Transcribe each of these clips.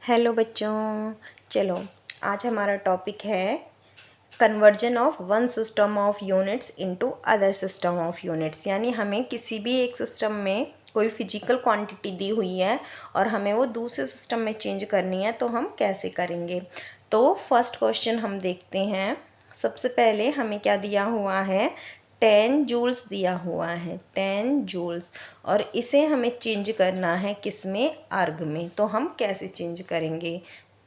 Hello बच्चों, चलो आज हमारा टॉपिक है conversion of one system of units into other system of units. यानी हमें किसी भी एक सिस्टम में कोई फिजिकल क्वांटिटी दी हुई है और हमें वो दूसरे सिस्टम में चेंज करनी है, तो हम कैसे करेंगे। तो फर्स्ट क्वेश्चन हम देखते हैं। सबसे पहले हमें क्या दिया हुआ है, 10 जूल्स दिया हुआ है, 10 जूल्स, और इसे हमें चेंज करना है किस में, अर्ग में। तो हम कैसे चेंज करेंगे,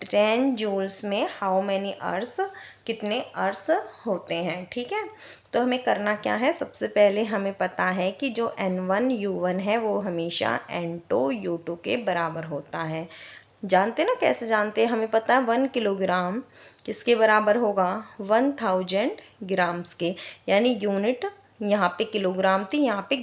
10 जूल्स में हाउ मैनी अर्स, कितने अर्स होते हैं। ठीक है, तो हमें करना क्या है, सबसे पहले हमें पता है कि जो N1 U1 है वो हमेशा N2 U2 के बराबर होता है। जानते ना, कैसे जानते हैं, हमें पता है 1 किलोग्राम किसके बराबर होगा, 1000 ग्राम्स के। यानी यूनिट यहाँ पे किलोग्राम थी, यहाँ पे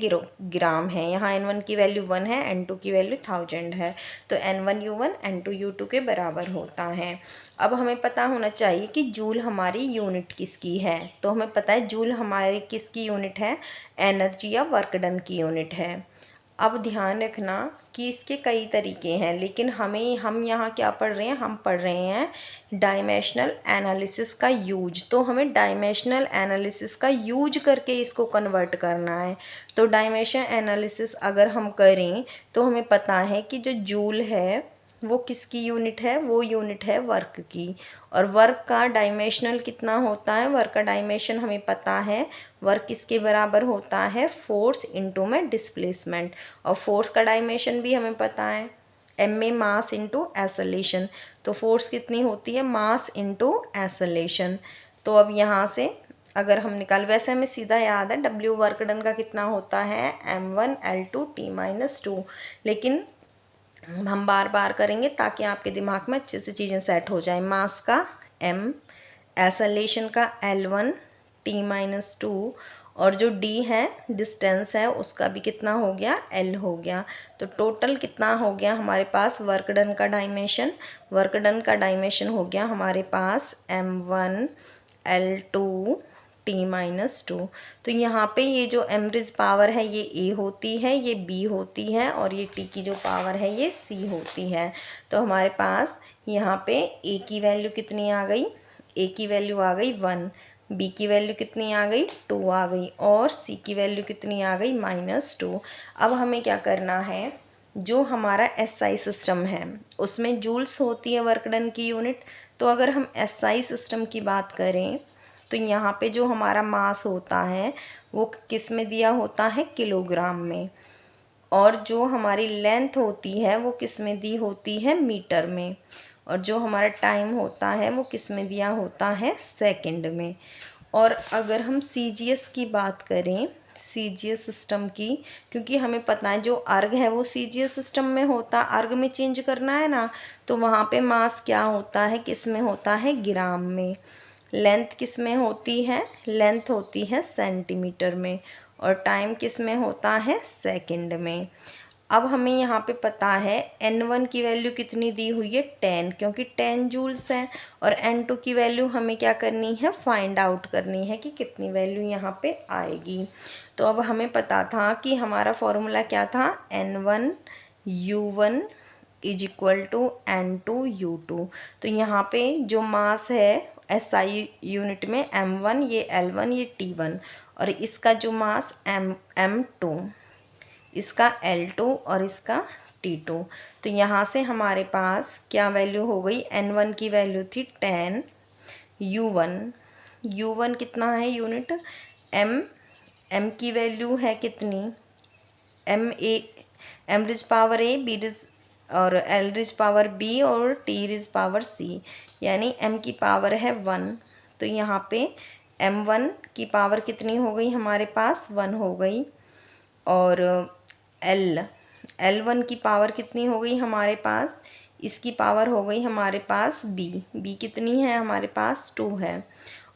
ग्राम है। यहाँ N1 की वैल्यू 1 है, N2 की वैल्यू 1000 है, तो N1 U1 N2 U2 के बराबर होता है। अब हमें पता होना चाहिए कि जूल हमारी यूनिट किसकी है। तो हमें पता है जूल हमारी किसकी यूनिट है, एनर्जी या वर्क डन की यूनिट है। अब ध्यान रखना कि इसके कई तरीके हैं, लेकिन हम यहाँ क्या पढ़ रहे हैं, हम पढ़ रहे हैं डायमेंशनल एनालिसिस का यूज। तो हमें डायमेंशनल एनालिसिस का यूज करके इसको कन्वर्ट करना है। तो डायमेंशन एनालिसिस अगर हम करें तो हमें पता है कि जो जूल है वो किसकी यूनिट है, वो यूनिट है वर्क की। और वर्क का डायमेंशनल कितना होता है, वर्क का डायमेंशन हमें पता है, वर्क किसके बराबर होता है, फोर्स इनटू में डिस्प्लेसमेंट। और फोर्स का डायमेंशन भी हमें पता है, एम में मास इनटू एक्सेलरेशन। तो फोर्स कितनी होती है, मास इनटू एक्सेलरेशन। तो अब यहाँ से अगर हम निकाल, वैसे हमें सीधा याद है W वर्क डन का कितना होता है, M1L2 T-2, लेकिन हम बार बार करेंगे ताकि आपके दिमाग में अच्छे से चीज़ें सेट हो जाए। मास का M, एक्सेलरेशन का L1 T-2, और जो D है डिस्टेंस है उसका भी कितना हो गया, L हो गया। तो टोटल कितना हो गया हमारे पास वर्क डन का डायमेंशन, वर्क डन का डायमेंशन हो गया हमारे पास M1L2 T-2। तो यहाँ पे ये जो एवरेज पावर है ये A होती है, ये B होती है, और ये T की जो पावर है ये C होती है। तो हमारे पास यहाँ पे A की वैल्यू कितनी आ गई, A की वैल्यू आ गई 1, B की वैल्यू कितनी आ गई, 2 आ गई, और C की वैल्यू कितनी आ गई, -2। अब हमें क्या करना है, जो हमारा SI सिस्टम है उसमें जूल्स होती है वर्क डन की यूनिट। तो अगर हम SI सिस्टम की बात करें तो यहाँ पे जो हमारा मास होता है वो किस में दिया होता है, किलोग्राम में। और जो हमारी लेंथ होती है वो किस में दी होती है, मीटर में। और जो हमारा टाइम होता है वो किस में दिया होता है, सेकंड में। और अगर हम CGS की बात करें, CGS सिस्टम की, क्योंकि हमें पता है जो अर्ग है वो CGS सिस्टम में होता, अर्ग में चेंज करना है ना, तो वहाँ पे मास क्या होता है, किस में होता है, ग्राम में। लेंथ किस में होती है, लेंथ होती है सेंटीमीटर में। और टाइम किस में होता है, सेकंड में। अब हमें यहाँ पे पता है N1 की वैल्यू कितनी दी हुई है, 10, क्योंकि 10 जूल्स है। और N2 की वैल्यू हमें क्या करनी है, फाइंड आउट करनी है कि कितनी वैल्यू यहाँ पे आएगी। तो अब हमें पता था कि हमारा फॉर्मूला क्या था, N1 U1 is equal to N2 U2। तो यहाँ पे जो मास है SI यूनिट में M1, ये L1, ये T1, और इसका जो मास M2, इसका L2 और इसका T2। तो यहाँ से हमारे पास क्या वैल्यू हो गई, N1 की वैल्यू थी 10, U1 कितना है यूनिट, M की वैल्यू है कितनी, M raise power A, B ridge और L रिज पावर B और T रिज पावर C, यानी M की पावर है 1। तो यहाँ पे M1 की पावर कितनी हो गई हमारे पास, 1 हो गई। और L1 की पावर कितनी हो गई हमारे पास, इसकी पावर हो गई हमारे पास B कितनी है हमारे पास, 2 है।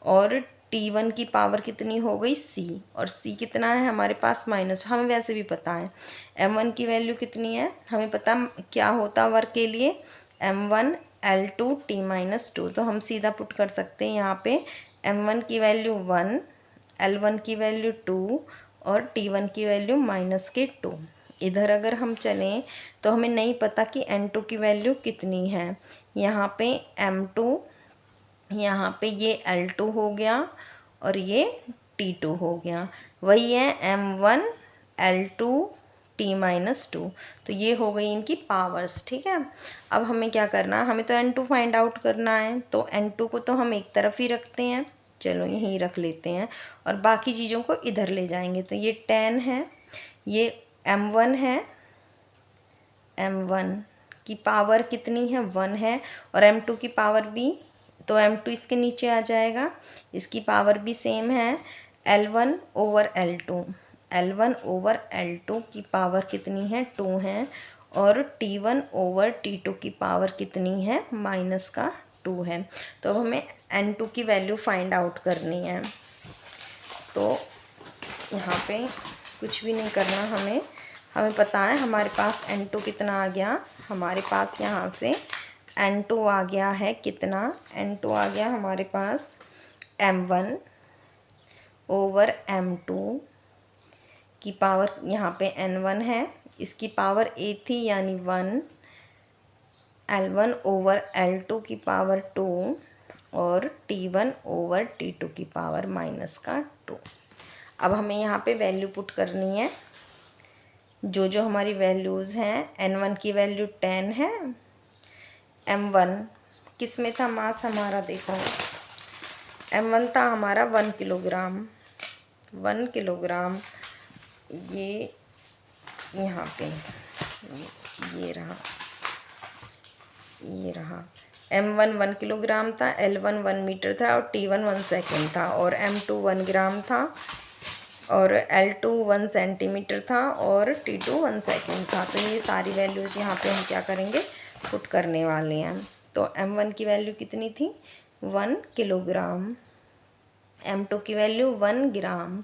और T1 की पावर कितनी हो गई, C, और C कितना है हमारे पास, -, हमें वैसे भी पता है। M1 की वैल्यू कितनी है, हमें पता क्या होता वर्क के लिए, M1L2 T-2। तो हम सीधा पुट कर सकते हैं यहाँ पे, M1 की वैल्यू 1, L1 की वैल्यू 2 और T1 की वैल्यू -2। इधर अगर हम चलें तो हमें नहीं पता कि N2 की वैल्यू कितनी है। यहाँ पे M2, यहाँ पे ये L2 हो गया और ये T2 हो गया। वही है M1 L2 T-2। तो ये हो गई इनकी पावर्स। ठीक है, अब हमें क्या करना है, हमें तो N2 फाइंड आउट करना है। तो N2 को तो हम एक तरफ ही रखते हैं, चलो यहीं रख लेते हैं, और बाकी चीज़ों को इधर ले जाएंगे। तो ये 10 है, ये M1 है, M1 की पावर कितनी है 1 है, और M2 की पावर भी, तो M2 इसके नीचे आ जाएगा, इसकी पावर भी सेम है, L1 over L2। L1 over L2 की पावर कितनी है 2 है, और T1 ओवर T2 की पावर कितनी है -2 है। तो अब हमें N2 की वैल्यू फाइंड आउट करनी है। तो यहाँ पे कुछ भी नहीं करना, हमें पता है हमारे पास N2 कितना आ गया। हमारे पास यहाँ से N2 आ गया है कितना, N2 आ गया हमारे पास M1 ओवर M2 की पावर, यहाँ पे N1 है, इसकी पावर A थी यानी 1, L1 ओवर L2 की पावर 2, और T1 ओवर T2 की पावर -2। अब हमें यहाँ पे वैल्यू पुट करनी है, जो हमारी वैल्यूज़ हैं। N1 की वैल्यू 10 है, M1 किस में था मास हमारा, देखो M1 था हमारा 1 किलोग्राम, 1 किलोग्राम, ये यहाँ पे ये रहा M1 1 किलोग्राम था, L1 1 मीटर था, और T1 1 सेकेंड था, और M2 1 ग्राम था, और L2 1 सेंटीमीटर था, और T2 1 सेकेंड था। तो ये सारी वैल्यूज़ यहाँ पे हम क्या करेंगे, पुट करने वाले हैं। तो M1 की वैल्यू कितनी थी 1 किलोग्राम, M2 की वैल्यू 1 ग्राम,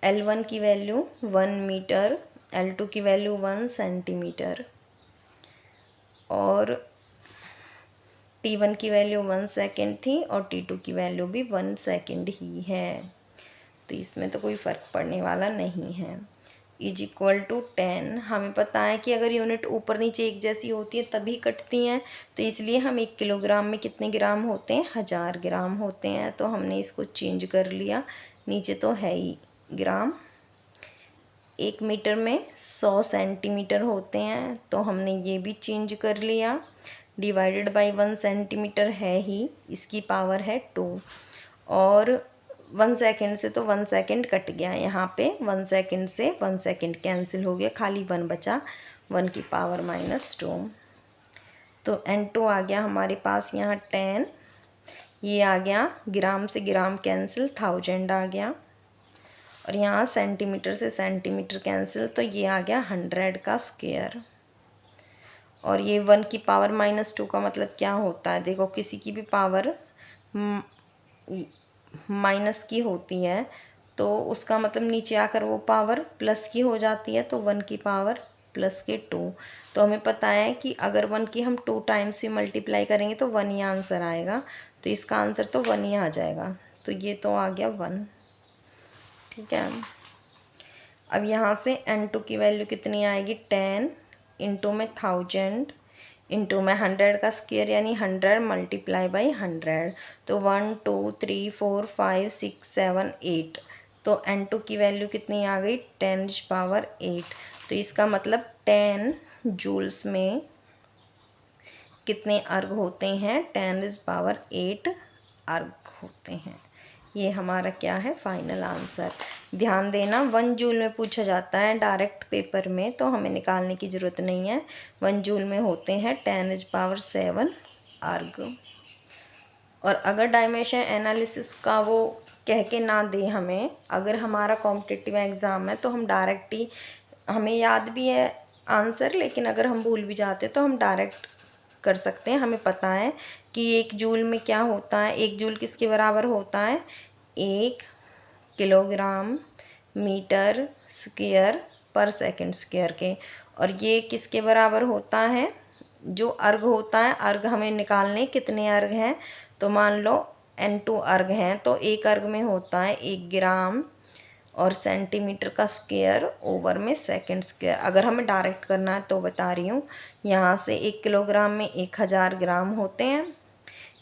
L1 की वैल्यू 1 मीटर, L2 की वैल्यू 1 सेंटीमीटर, और T1 की वैल्यू 1 सेकेंड थी, और T2 की वैल्यू भी 1 सेकेंड ही है। तो इसमें तो कोई फ़र्क पड़ने वाला नहीं है। =10। हमें पता है कि अगर यूनिट ऊपर नीचे एक जैसी होती है तभी कटती हैं, तो इसलिए हम 1 किलोग्राम में कितने ग्राम होते हैं, 1000 ग्राम होते हैं। तो हमने इसको चेंज कर लिया, नीचे तो है ही ग्राम। 1 मीटर में 100 सेंटीमीटर होते हैं, तो हमने ये भी चेंज कर लिया। डिवाइडेड बाय 1 सेंटीमीटर है ही, इसकी पावर है 2, और 1 सेकेंड से तो 1 सेकेंड कट गया, यहाँ पे 1 सेकेंड से 1 सेकेंड कैंसिल हो गया, खाली 1 बचा, 1 की पावर -2। तो N2 आ गया हमारे पास यहाँ 10, ये आ गया ग्राम से ग्राम कैंसिल, 1000 आ गया, और यहाँ सेंटीमीटर से सेंटीमीटर कैंसिल, तो ये आ गया 100 का स्क्वायर। और ये 1 की पावर -2 का मतलब क्या होता है, देखो किसी की भी पावर माइनस की होती है तो उसका मतलब नीचे आकर वो पावर प्लस की हो जाती है, तो 1 की पावर +2। तो हमें पता है कि अगर 1 की हम 2 टाइम्स से मल्टीप्लाई करेंगे तो 1 ही आंसर आएगा, तो इसका आंसर तो 1 ही आ जाएगा। तो ये तो आ गया 1। ठीक है, अब यहाँ से N2 की वैल्यू कितनी आएगी, 10 इंटू में 1000 इंटू में 100 का स्क्वायर यानी 100 मल्टीप्लाई बाई 100, तो 1 2 3 4 5 6 7 8। तो N2 की वैल्यू कितनी आ गई, 10⁸8। तो इसका मतलब 10 जूल्स में कितने अर्ग होते हैं, 10⁸8 अर्ग होते हैं। ये हमारा क्या है, फाइनल आंसर। ध्यान देना 1 जूल में पूछा जाता है डायरेक्ट पेपर में, तो हमें निकालने की ज़रूरत नहीं है। 1 जूल में होते हैं 10⁻7 अर्ग। और अगर डायमेंशन एनालिसिस का वो कह के ना दे हमें, अगर हमारा कॉम्पिटिटिव एग्ज़ाम है तो हम डायरेक्ट ही, हमें याद भी है आंसर, लेकिन अगर हम भूल भी जाते तो हम डायरेक्ट कर सकते हैं। हमें पता है कि 1 जूल में क्या होता है, 1 जूल किसके बराबर होता है, 1 किलोग्राम मीटर स्क्वायर पर सेकंड स्क्वायर के। और ये किसके बराबर होता है, जो अर्ग होता है, अर्ग हमें निकालने कितने अर्ग हैं, तो मान लो N2 अर्ग हैं, तो एक अर्ग में होता है 1 ग्राम और सेंटीमीटर का स्क्वायर ओवर में सेकंड स्क्वायर। अगर हमें डायरेक्ट करना है तो बता रही हूँ, यहाँ से 1 किलोग्राम में 1000 ग्राम होते हैं।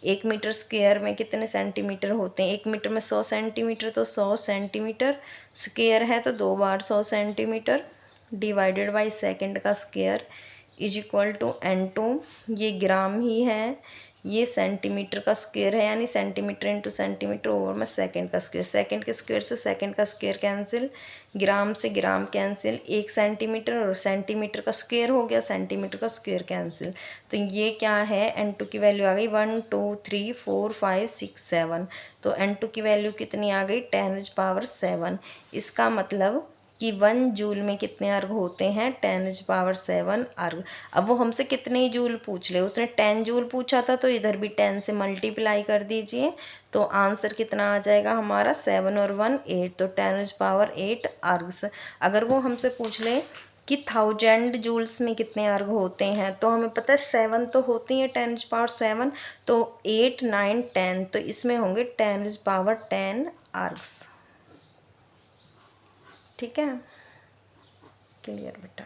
1 मीटर स्क्वायर में कितने सेंटीमीटर होते हैं? 1 मीटर में 100 सेंटीमीटर, तो 100 सेंटीमीटर स्क्वायर है तो 2 बार 100 सेंटीमीटर डिवाइडेड बाई सेकंड का square is equal to N2। ये ग्राम ही है, ये सेंटीमीटर का स्क्वायर है, यानी सेंटीमीटर इंटू सेंटीमीटर ओवर में सेकंड का स्क्वायर। सेकंड के स्क्वायर से सेकंड का स्क्वायर कैंसिल, ग्राम से ग्राम कैंसिल, 1 सेंटीमीटर और सेंटीमीटर का स्क्वायर हो गया, सेंटीमीटर का स्क्वायर कैंसिल। तो ये क्या है, N2 की वैल्यू आ गई 1 2 3 4 5 6 7। तो N2 की वैल्यू कितनी आ गई? 10⁻7। इसका मतलब कि 1 जूल में कितने अर्ग होते हैं? 10⁻7 अर्ग। अब वो हमसे कितने ही जूल पूछ ले, उसने 10 जूल पूछा था तो इधर भी 10 से मल्टीप्लाई कर दीजिए, तो आंसर कितना आ जाएगा हमारा? 7 और 1 8, तो 10⁸ अर्ग। अगर वो हमसे पूछ ले कि 1000 जूल्स में कितने अर्ग होते हैं, तो हमें पता है 7 तो होती हैं 10⁻7, तो 8 9 10, तो इसमें होंगे 10⁻10 अर्ग्स। ठीक है, क्लियर बेटा।